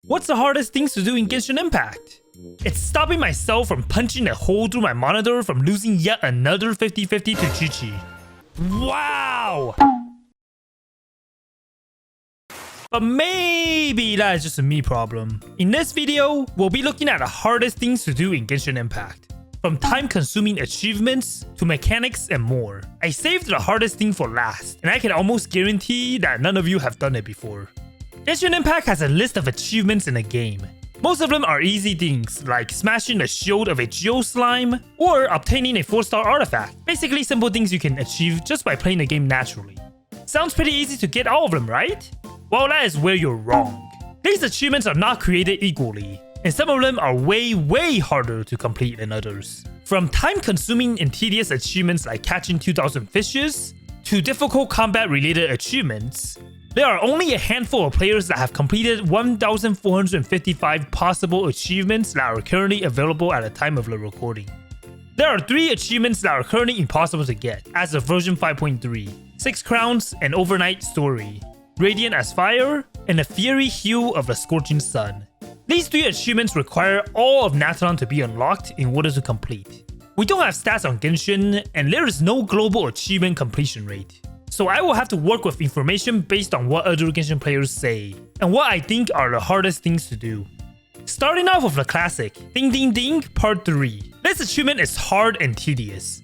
What's the hardest things to do in Genshin Impact? It's stopping myself from punching a hole through my monitor from losing yet another 50-50 to Chi-Chi. Wow! But maybe that is just a me problem. In this video, we'll be looking at the hardest things to do in Genshin Impact. From time-consuming achievements to mechanics and more. I saved the hardest thing for last, and I can almost guarantee that none of you have done it before. Genshin Impact has a list of achievements in the game. Most of them are easy things, like smashing the shield of a Geo Slime, or obtaining a 4-star artifact. Basically simple things you can achieve just by playing the game naturally. Sounds pretty easy to get all of them, right? Well, that is where you're wrong. These achievements are not created equally, and some of them are way harder to complete than others. From time-consuming and tedious achievements like catching 2,000 fishes, to difficult combat-related achievements, there are only a handful of players that have completed 1,455 possible achievements that are currently available at the time of the recording. There are 3 achievements that are currently impossible to get as of version 5.3, 6 Crowns, an Overnight Story, Radiant as Fire, and the Fiery Hue of the Scorching Sun. These 3 achievements require all of Natron to be unlocked in order to complete. We don't have stats on Genshin, and there is no global achievement completion rate. So I will have to work with information based on what other Genshin players say, and what I think are the hardest things to do. Starting off with the classic, Ding Ding Ding Part 3. This achievement is hard and tedious.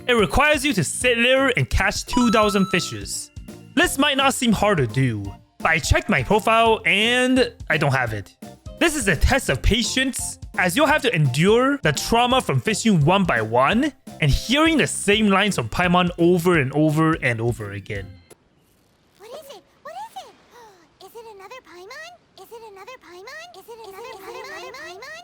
It requires you to sit there and catch 2,000 fishes. This might not seem hard to do, but I checked my profile and I don't have it. This is a test of patience, as you'll have to endure the trauma from fishing one by one and hearing the same lines from Paimon over and over again. What is it? What is it? Is it another Paimon? Is it another Paimon? Is it another Paimon?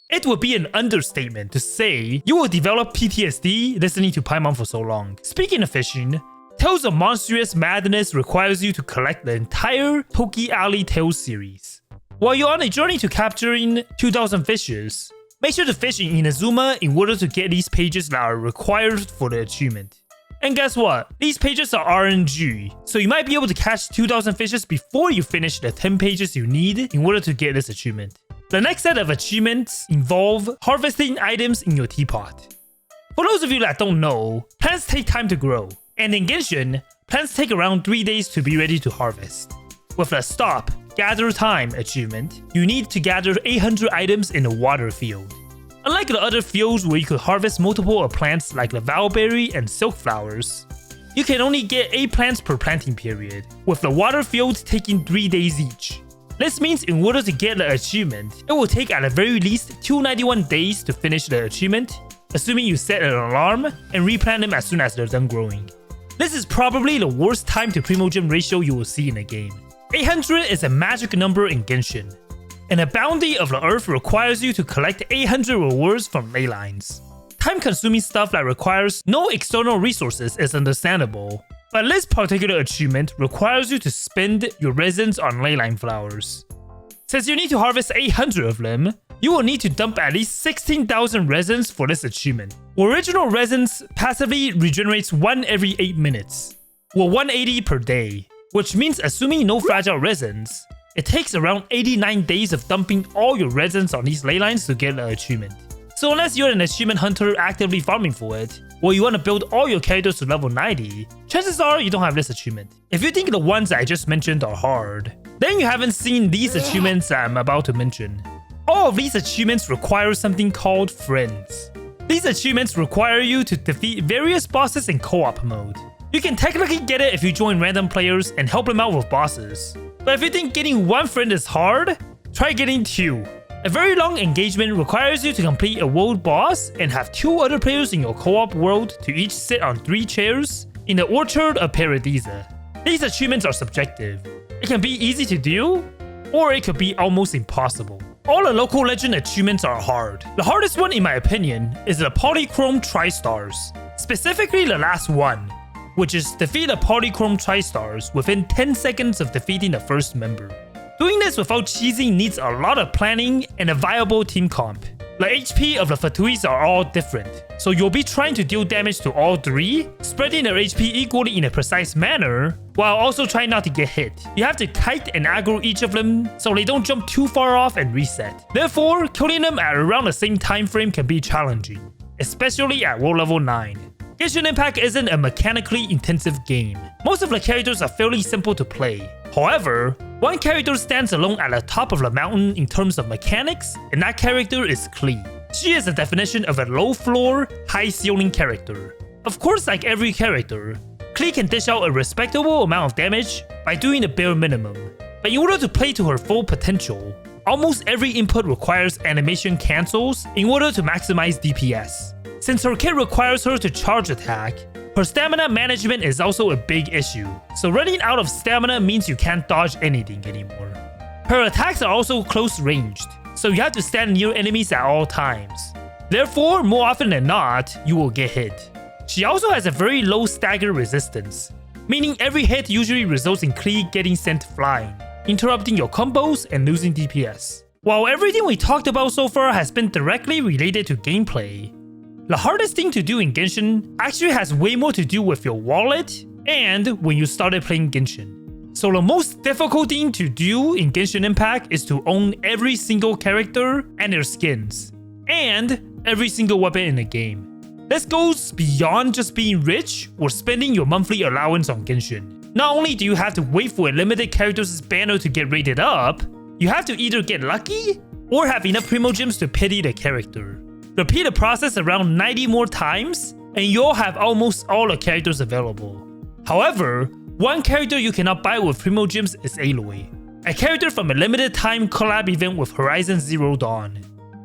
It would be an understatement to say you will develop PTSD listening to Paimon for so long. Speaking of fishing, Tales of Monstrous Madness requires you to collect the entire Toki Alley Tales series. While you're on a journey to capturing 2,000 fishes, make sure to fish in Inazuma in order to get these pages that are required for the achievement. And guess what? These pages are RNG, so you might be able to catch 2,000 fishes before you finish the 10 pages you need in order to get this achievement. The next set of achievements involve harvesting items in your teapot. For those of you that don't know, plants take time to grow. And in Genshin, plants take around 3 days to be ready to harvest. With the Stop, Gather Time achievement, you need to gather 800 items in the water field. Unlike the other fields where you could harvest multiple plants like the Valberry and Silk Flowers, you can only get 8 plants per planting period, with the water field taking 3 days each. This means in order to get the achievement, it will take at the very least 291 days to finish the achievement, assuming you set an alarm and replant them as soon as they're done growing. This is probably the worst time to Primogem ratio you will see in a game. 800 is a magic number in Genshin, and a bounty of the earth requires you to collect 800 rewards from ley lines. Time-consuming stuff that requires no external resources is understandable, but this particular achievement requires you to spend your resins on ley line flowers. Since you need to harvest 800 of them, you will need to dump at least 16,000 resins for this achievement. Original resins passively regenerates 1 every 8 minutes, or 180 per day, which means assuming no fragile resins, it takes around 89 days of dumping all your resins on these ley lines to get the achievement. So unless you're an achievement hunter actively farming for it, or you want to build all your characters to level 90, chances are you don't have this achievement. If you think the ones that I just mentioned are hard, then you haven't seen these achievements that I'm about to mention. All of these achievements require something called friends. These achievements require you to defeat various bosses in co-op mode. You can technically get it if you join random players and help them out with bosses. But if you think getting 1 friend is hard, try getting 2. A very long engagement requires you to complete a world boss and have 2 other players in your co-op world to each sit on 3 chairs in the Orchard of Paradisa. These achievements are subjective. It can be easy to do, or it could be almost impossible. All the local legend achievements are hard. The hardest one in my opinion is the Polychrome Tri Stars, specifically the last one, which is defeat the Polychrome Tri Stars within 10 seconds of defeating the first member. Doing this without cheesing needs a lot of planning and a viable team comp. The HP of the Fatuis are all different, so you'll be trying to deal damage to all 3, spreading their HP equally in a precise manner, while also trying not to get hit. You have to kite and aggro each of them so they don't jump too far off and reset. Therefore, killing them at around the same time frame can be challenging, especially at world level 9. Genshin Impact isn't a mechanically intensive game. Most of the characters are fairly simple to play. However, one character stands alone at the top of the mountain in terms of mechanics, and that character is Klee. She is the definition of a low floor, high ceiling character. Of course, like every character, Klee can dish out a respectable amount of damage by doing the bare minimum. But in order to play to her full potential, almost every input requires animation cancels in order to maximize DPS. Since her kit requires her to charge attack, her stamina management is also a big issue, so running out of stamina means you can't dodge anything anymore. Her attacks are also close ranged, so you have to stand near enemies at all times. Therefore, more often than not, you will get hit. She also has a very low stagger resistance, meaning every hit usually results in Klee getting sent flying, interrupting your combos and losing DPS. While everything we talked about so far has been directly related to gameplay, the hardest thing to do in Genshin actually has way more to do with your wallet and when you started playing Genshin. So the most difficult thing to do in Genshin Impact is to own every single character and their skins, and every single weapon in the game. This goes beyond just being rich or spending your monthly allowance on Genshin. Not only do you have to wait for a limited character's banner to get rated up, you have to either get lucky or have enough Primogems to pity the character. Repeat the process around 90 more times, and you'll have almost all the characters available. However, one character you cannot buy with Primogems is Aloy, a character from a limited time collab event with Horizon Zero Dawn.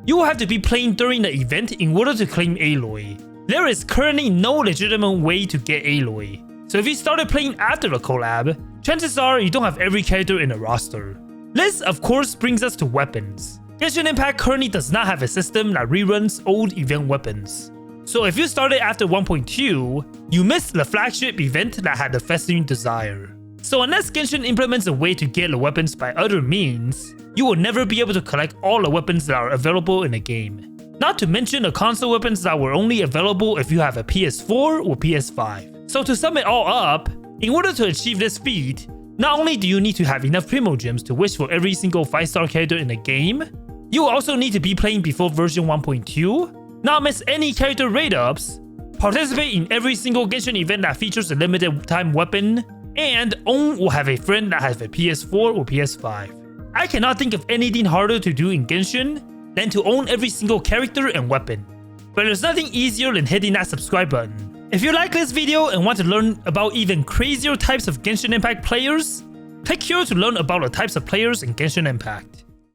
You will have to be playing during the event in order to claim Aloy. There is currently no legitimate way to get Aloy, so if you started playing after the collab, chances are you don't have every character in the roster. This of course brings us to weapons. Genshin Impact currently does not have a system that reruns old event weapons. So if you started after 1.2, you missed the flagship event that had the Festering Desire. So unless Genshin implements a way to get the weapons by other means, you will never be able to collect all the weapons that are available in the game. Not to mention the console weapons that were only available if you have a PS4 or PS5. So to sum it all up, in order to achieve this feat, not only do you need to have enough Primogems to wish for every single 5-star character in the game, you will also need to be playing before version 1.2, not miss any character raid-ups, participate in every single Genshin event that features a limited time weapon, and own or have a friend that has a PS4 or PS5. I cannot think of anything harder to do in Genshin than to own every single character and weapon. But there's nothing easier than hitting that subscribe button. If you like this video and want to learn about even crazier types of Genshin Impact players, click here to learn about the types of players in Genshin Impact.